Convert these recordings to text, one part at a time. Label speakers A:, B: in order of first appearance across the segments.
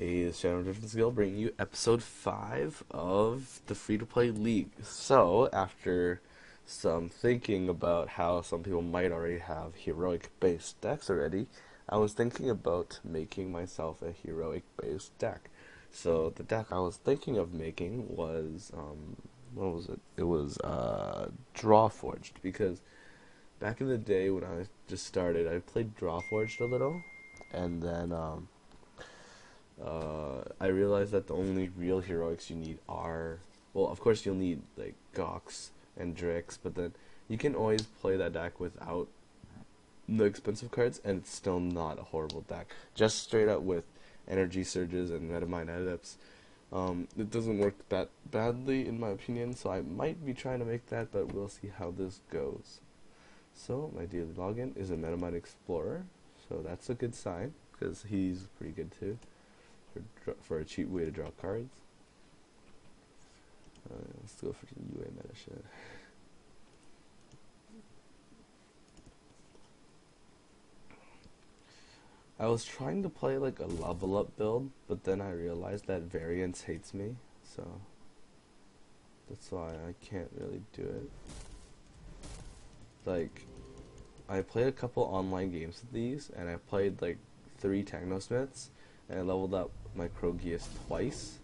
A: Hey, it's Shadow Different Skill bringing you episode 5 of the free to play league. So, after some thinking about how some people might already have heroic based decks already, I was thinking about making myself a heroic based deck. So, the deck I was thinking of making was, what was it? It was Drawforged, because back in the day when I just started, I played Drawforged a little, and then, I realized that the only real heroics you need are, well, of course you'll need like Gox and Drix, but then you can always play that deck without the expensive cards, and it's still not a horrible deck. Just straight up with energy surges and Metamind Adepts, it doesn't work that badly in my opinion. So I might be trying to make that, but we'll see how this goes. So my daily login is a Metamind Explorer, so that's a good sign because he's pretty good too for a cheap way to draw cards. Let's go for the UA meta shit. I was trying to play like a level up build, but then I realized that variance hates me, so that's why I can't really do it. Like, I played a couple online games with these, and I played like 3 Technosmiths, and I leveled up my Krogius twice,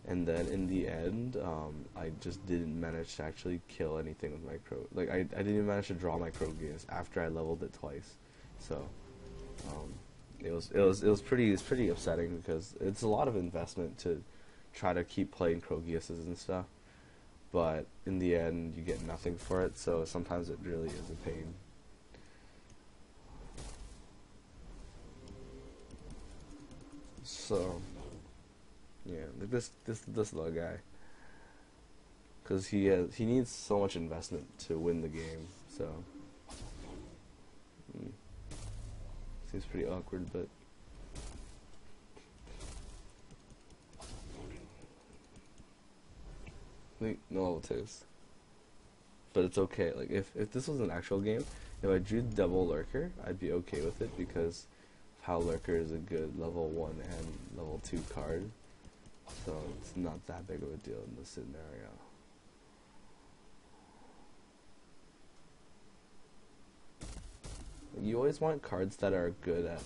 A: and then in the end, I just didn't manage to actually kill anything with my I didn't even manage to draw my Krogius after I leveled it twice, so it was pretty upsetting because it's a lot of investment to try to keep playing Krogiuses and stuff, but in the end you get nothing for it, so sometimes it really is a pain. So yeah, like this little guy, because he needs so much investment to win the game. So seems pretty awkward, but like no level 2s. But it's okay. Like if this was an actual game, if I drew double Lurker, I'd be okay with it because how Lurker is a good level 1 and level 2 card. So it's not that big of a deal in this scenario. You always want cards that are good at,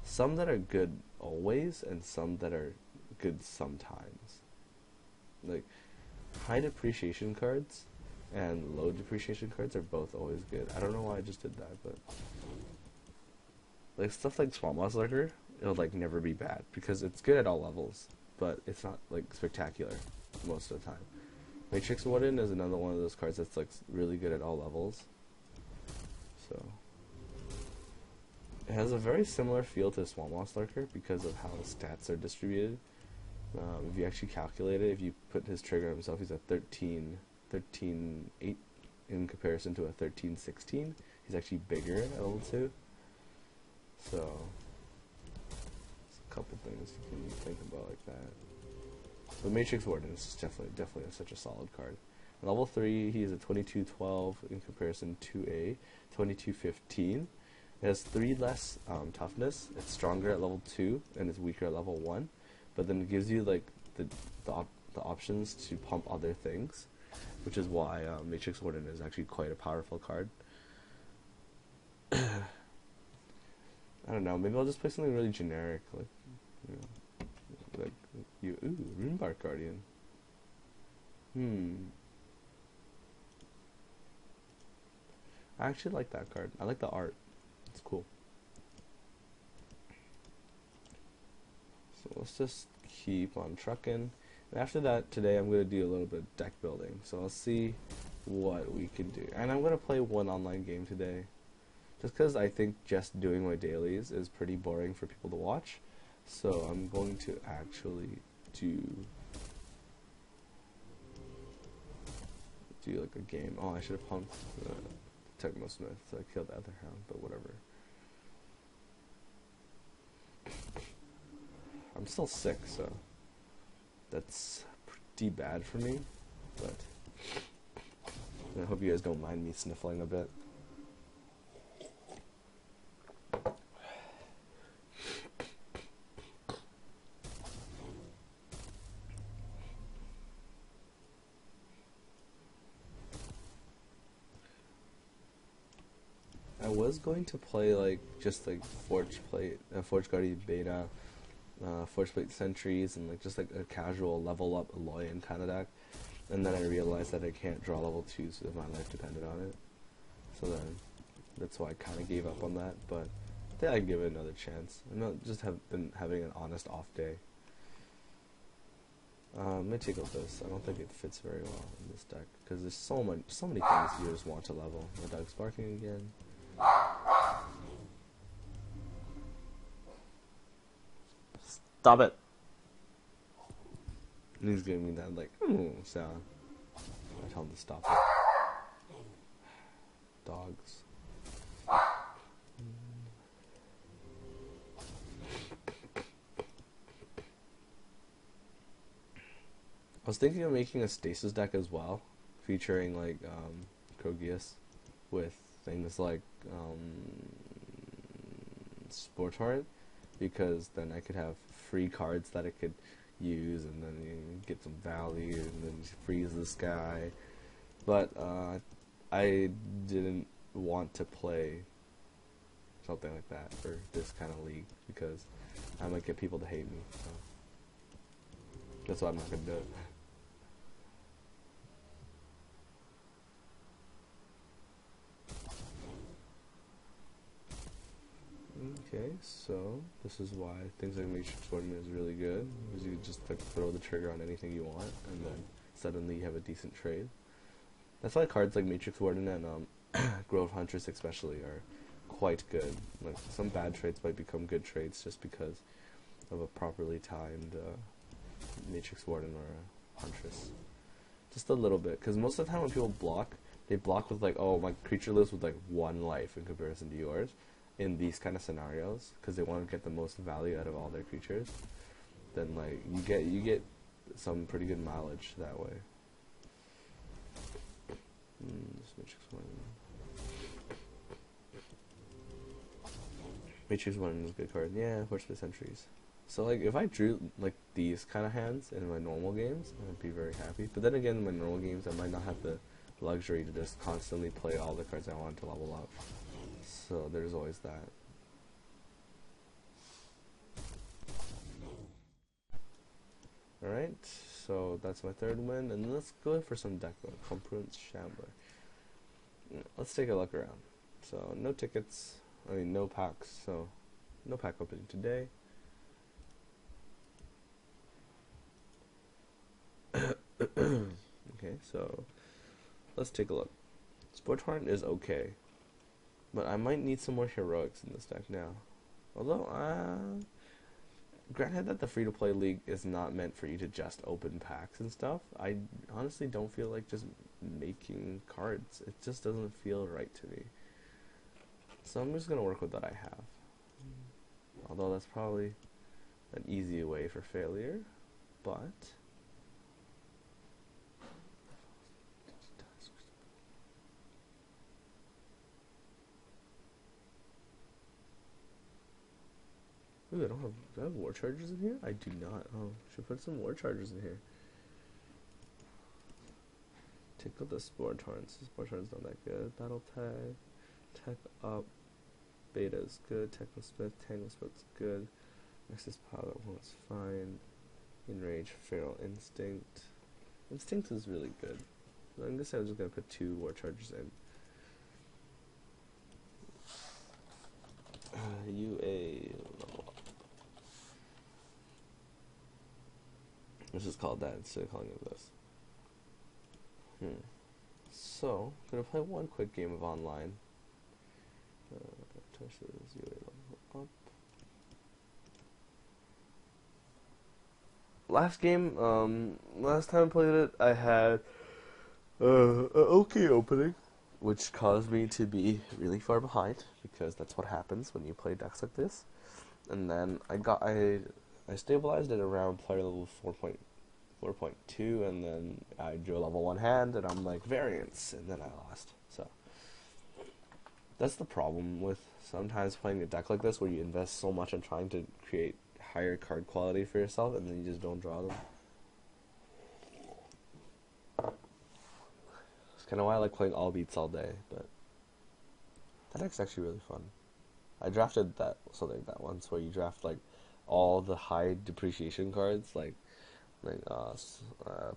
A: some that are good always and some that are good sometimes. Like, high depreciation cards and low depreciation cards are both always good. I don't know why I just did that, but like stuff like Swamp Moss Lurker, it'll like never be bad because it's good at all levels, but it's not like spectacular most of the time. Matrix Warden is another one of those cards that's like really good at all levels. So it has a very similar feel to Swamp Moss Lurker because of how the stats are distributed. If you actually calculate it, if you put his trigger on himself, he's at 13.8 in comparison to a 13.16. He's actually bigger at level 2. So, there's a couple things you can think about like that. But Matrix Warden is definitely such a solid card. At level 3, he is a 22.12 in comparison to a 22.15. It has 3 less toughness. It's stronger at level 2 and it's weaker at level 1. But then it gives you like the options to pump other things, which is why Matrix Warden is actually quite a powerful card. I don't know, maybe I'll just play something really generic, like, you know, like Runebark Guardian. I actually like that card. I like the art. It's cool. So let's just keep on trucking. And after that, today I'm going to do a little bit of deck building. So I'll see what we can do. And I'm going to play one online game today. Just because I think just doing my dailies is pretty boring for people to watch. So I'm going to actually do like a game. Oh, I should have pumped Technosmith, so I killed the other hound, but whatever. I'm still sick, so that's pretty bad for me, but I hope you guys don't mind me sniffling a bit. was going to play like just like Forge Guardian Beta, Forge Plate Sentries, and like just like a casual level up Aloyan kind of deck. And then I realized that I can't draw level 2s if my life depended on it. So then that's why I kind of gave up on that. But I think I can give it another chance. I'm not just been having an honest off day. Let me take out this. I don't think it fits very well in this deck because there's so many things you just want to level. My dog's barking again. Stop it! And he's giving me that like sound. I tell him to stop it. Dogs. I was thinking of making a stasis deck as well, featuring like Krogius with things like Sportorant, because then I could have free cards that I could use, and then get some value, and then freeze this guy. But I didn't want to play something like that for this kind of league because I might get people to hate me. So that's why I'm not gonna do it. Okay, so this is why things like Matrix Warden is really good, because you just like throw the trigger on anything you want, and then suddenly you have a decent trade. That's why cards like Matrix Warden and Grove Huntress especially are quite good. Like some bad trades might become good trades just because of a properly timed Matrix Warden or a Huntress. Just a little bit, because most of the time when people block, they block with like, oh, my creature lives with like 1 life in comparison to yours. In these kind of scenarios, because they want to get the most value out of all their creatures, then like you get some pretty good mileage that way. This Matrix One. Matrix One is a good card. Yeah, Forge the Sentries. So like if I drew like these kind of hands in my normal games, I'd be very happy. But then again, in my normal games, I might not have the luxury to just constantly play all the cards I want to level up. So there's always that. Alright, so that's my third win, and let's go for some deck building. Comprance Shambler. Let's take a look around. So no tickets, no packs, so no pack opening today. Okay, so let's take a look. Sportorant is okay, but I might need some more heroics in this deck now. Although, granted that the free-to-play league is not meant for you to just open packs and stuff, I honestly don't feel like just making cards. It just doesn't feel right to me. So I'm just going to work with what I have. Although that's probably an easy way for failure, but... Ooh, do I have war chargers in here? I do not. Oh, should put some war chargers in here. Take out the Spore Torrents. Spore Torrents not that good. Battle Tag. Tech Up. Beta is good. Techno Smith. Tangle Smith's good. Nexus Pilot 1 is fine. Enrage. Feral Instinct. Instinct is really good. I'm just going to put 2 war chargers in. UA level up. Let's just call it that instead of calling it this. So, I'm going to play one quick game of online. Touch this UA level up. Last game, last time I played it, I had an okay opening, which caused me to be really far behind, because that's what happens when you play decks like this. And then I stabilized it around player level 4.2, and then I drew a level 1 hand, and I'm like, variance, and then I lost. So that's the problem with sometimes playing a deck like this, where you invest so much in trying to create higher card quality for yourself, and then you just don't draw them. It's kind of why I like playing all beats all day, but That deck's actually really fun. I drafted that something like that once, where you draft like all the high depreciation cards, not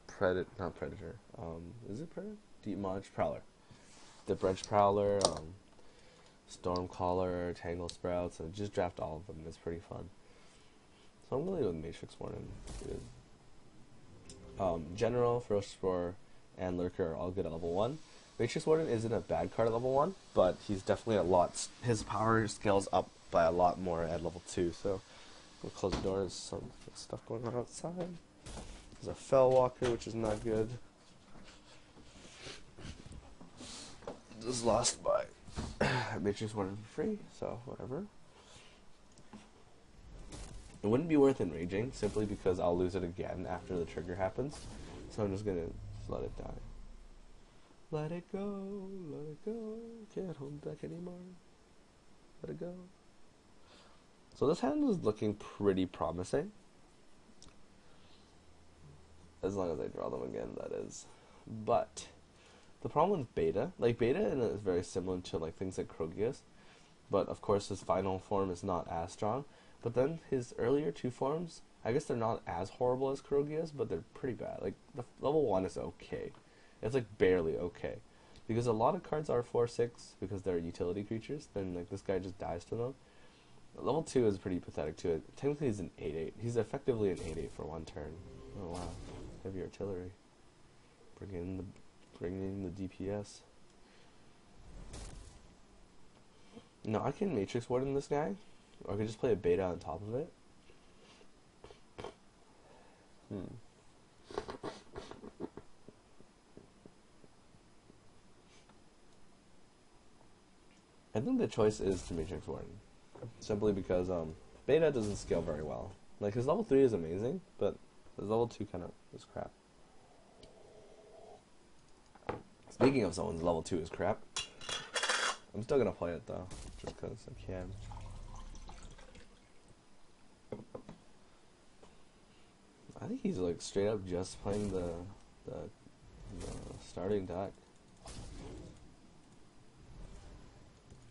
A: predator. Is it predator? Deep Munch Prowler, the Branch Prowler, Stormcaller, Tangle Sprouts, and just draft all of them. It's pretty fun. So I'm really with Matrix Warden. General, Ferocious Roar, and Lurker are all good at level 1. Matrix Warden isn't a bad card at level 1, but he's definitely his power scales up by a lot more at level 2, so we'll close the door. There's some stuff going on outside. There's a Fellwalker, which is not good. Just lost by Matrix Warden for free, so whatever. It wouldn't be worth enraging, simply because I'll lose it again after the trigger happens, so I'm just gonna let it die. Let it go, let it go, can't hold back anymore. Let it go. So this hand is looking pretty promising. As long as I draw them again, that is. But the problem with Beta, Beta is very similar to things like Krogius, but of course his final form is not as strong. But then his earlier 2 forms, I guess they're not as horrible as Krogius, but they're pretty bad. The level 1 is okay. It's barely okay. Because a lot of cards are 4/6 because they're utility creatures, then this guy just dies to them. Level 2 is pretty pathetic too. Technically he's an 8/8. He's effectively an 8/8 for 1 turn. Oh wow. Heavy artillery. Bringing in the DPS. No, I can Matrix Warden this guy. Or I could just play a Beta on top of it. I think the choice is to Matrix Warden. Simply because Beta doesn't scale very well. His level 3 is amazing, but his level 2 kind of is crap. Speaking of someone's level 2 is crap, I'm still gonna play it though, just because I can. I think he's straight up just playing the starting deck.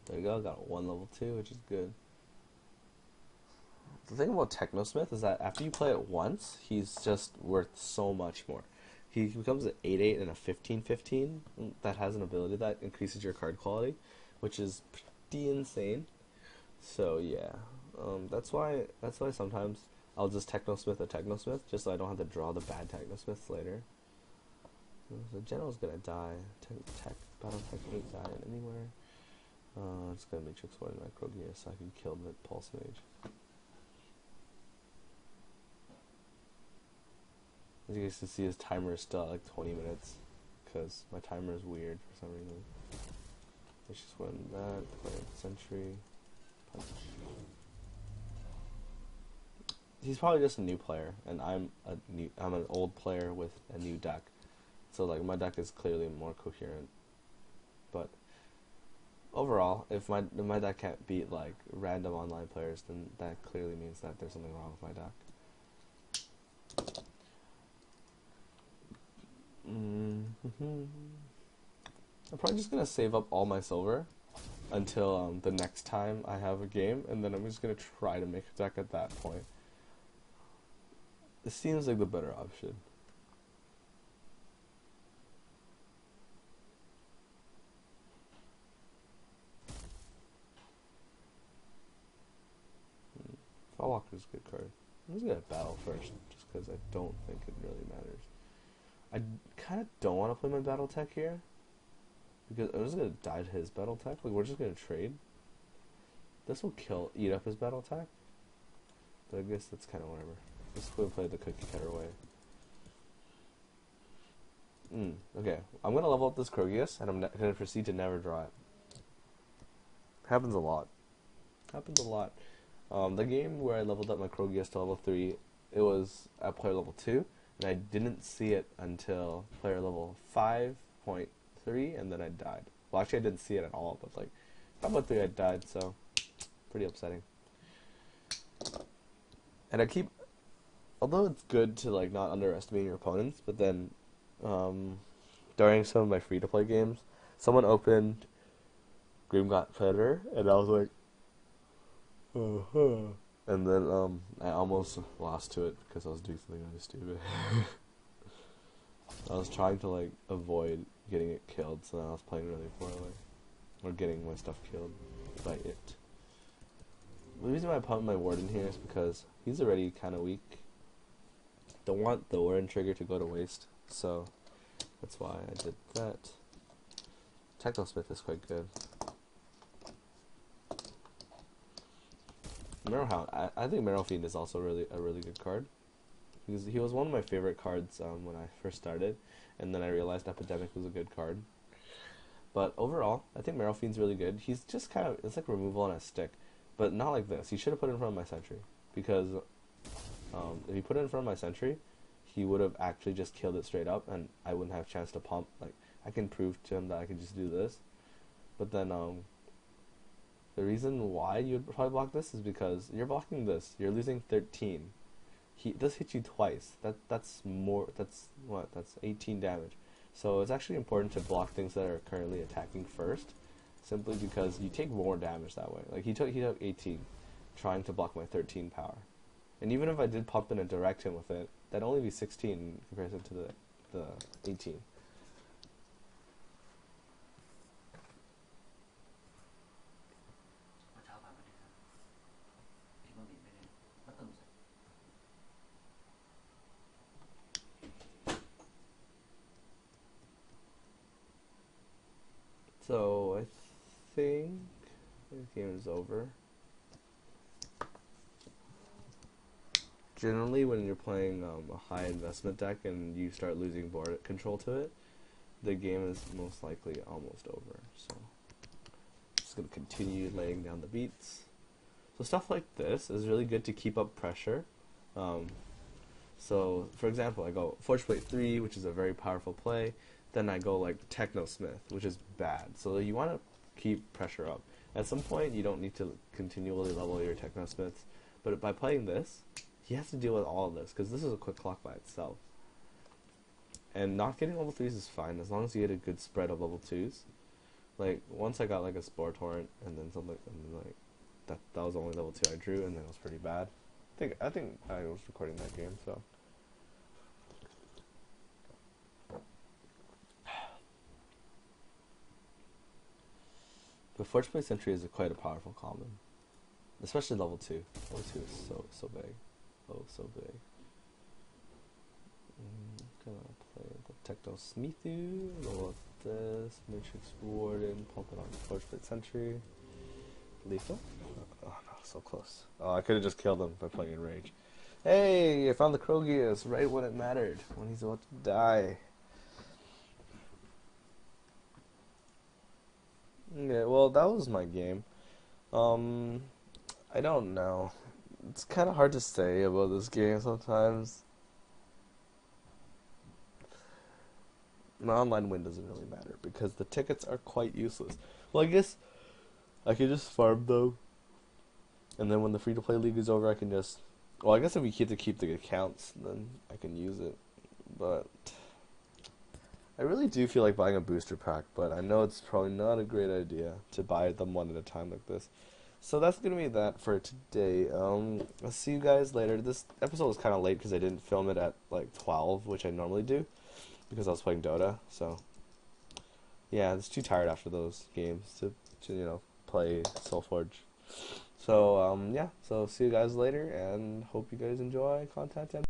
A: There you go, got 1 level 2, which is good. The thing about Technosmith is that after you play it once, he's just worth so much more. He becomes an 8/8 and a 15/15 that has an ability that increases your card quality, which is pretty insane. So yeah, that's why sometimes I'll just Technosmith a Technosmith just so I don't have to draw the bad Technosmiths later. So General's gonna die. Battle Tech ain't dying anywhere. I'm just gonna Matrix Warden my Krogia so I can kill the Pulse Mage. As you guys can see, his timer is still at 20 minutes because my timer is weird for some reason. Let's just win that, play Sentry, punch. He's probably just a new player, and I'm an old player with a new deck. So my deck is clearly more coherent. But overall, if my deck can't beat random online players, then that clearly means that there's something wrong with my deck. I'm probably just gonna save up all my silver until the next time I have a game, and then I'm just gonna try to make a deck at that point. This seems like the better option. Fallwalker's a good card. I'm just gonna battle first, just because I don't think it really matters. I kind of don't want to play my battle tech here, because I'm just gonna die to his battle tech. We're just gonna trade. This will eat up his battle tech, but I guess that's kind of whatever. Just go play the cookie cutter way. Okay, I'm gonna level up this Krogius, and I'm gonna proceed to never draw it. Happens a lot. The game where I leveled up my Krogius to level 3, it was at player level 2, and I didn't see it until player level 5.3, and then I died. Well, actually I didn't see it at all, but 5.3 I died, so pretty upsetting. And although it's good to not underestimate your opponents, but then during some of my free-to-play games, someone opened game got better, and I was like, uh-huh. And then I almost lost to it because I was doing something really stupid. I was trying to like avoid getting it killed, so then I was playing really poorly, or getting my stuff killed by it. The reason why I pumped my warden here is because he's already kind of weak. Don't want the warden trigger to go to waste, so that's why I did that. Technosmith is quite good. I think Marrow Fiend is also a really good card. He was one of my favorite cards when I first started, and then I realized Epidemic was a good card. But overall, I think Marrow Fiend's really good. He's just kind of, it's like removal on a stick, but not like this. He should have put it in front of my Sentry, because if he put it in front of my Sentry, he would have actually just killed it straight up, and I wouldn't have a chance to pump. Like, I can prove to him that I can just do this, but then the reason why you would probably block this is because you're blocking this. You're losing 13. This hits you twice. That's 18 damage. So it's actually important to block things that are currently attacking first, simply because you take more damage that way. Like he took 18, trying to block my 13 power. And even if I did pump in and direct him with it, that'd only be 16 in comparison to the 18. So I think the game is over. Generally, when you're playing a high investment deck and you start losing board control to it, the game is most likely almost over. So just gonna continue laying down the beats. So stuff like this is really good to keep up pressure. So for example, I go Forge Plate 3, which is a very powerful play. Then I go like Technosmith, which is bad. So you want to keep pressure up. At some point, you don't need to continually level your Technosmiths, but by playing this, he has to deal with all of this, because this is a quick clock by itself. And not getting level 3s is fine, as long as you get a good spread of level 2s. Like, once I got like a Spore Torrent, and then something, and then, like, that was the only level 2 I drew, and then it was pretty bad. I think I was recording that game, so. But Forge Plate Sentry is quite a powerful common, especially level 2. Level 2 is so big. Oh, so big. Gonna play the Technosmithu, roll up this, Matrix Warden, pump it on Forge Plate Sentry. Lethal? Oh no, so close. Oh, I could have just killed him by playing Enrage. Hey, I found the Krogius right when it mattered, when he's about to die. Yeah, well, that was my game. I don't know. It's kind of hard to say about this game sometimes. An online win doesn't really matter because the tickets are quite useless. Well, I guess I could just farm though, and then when the free-to-play league is over, I can just. Well, I guess if we get to keep the accounts, then I can use it. But I really do feel like buying a booster pack, but I know it's probably not a great idea to buy them one at a time like this. So that's going to be that for today. I'll see you guys later. This episode was kind of late because I didn't film it at like 12, which I normally do, because I was playing Dota. So yeah, I was too tired after those games to play Solforge. So yeah, so see you guys later, and hope you guys enjoy content. And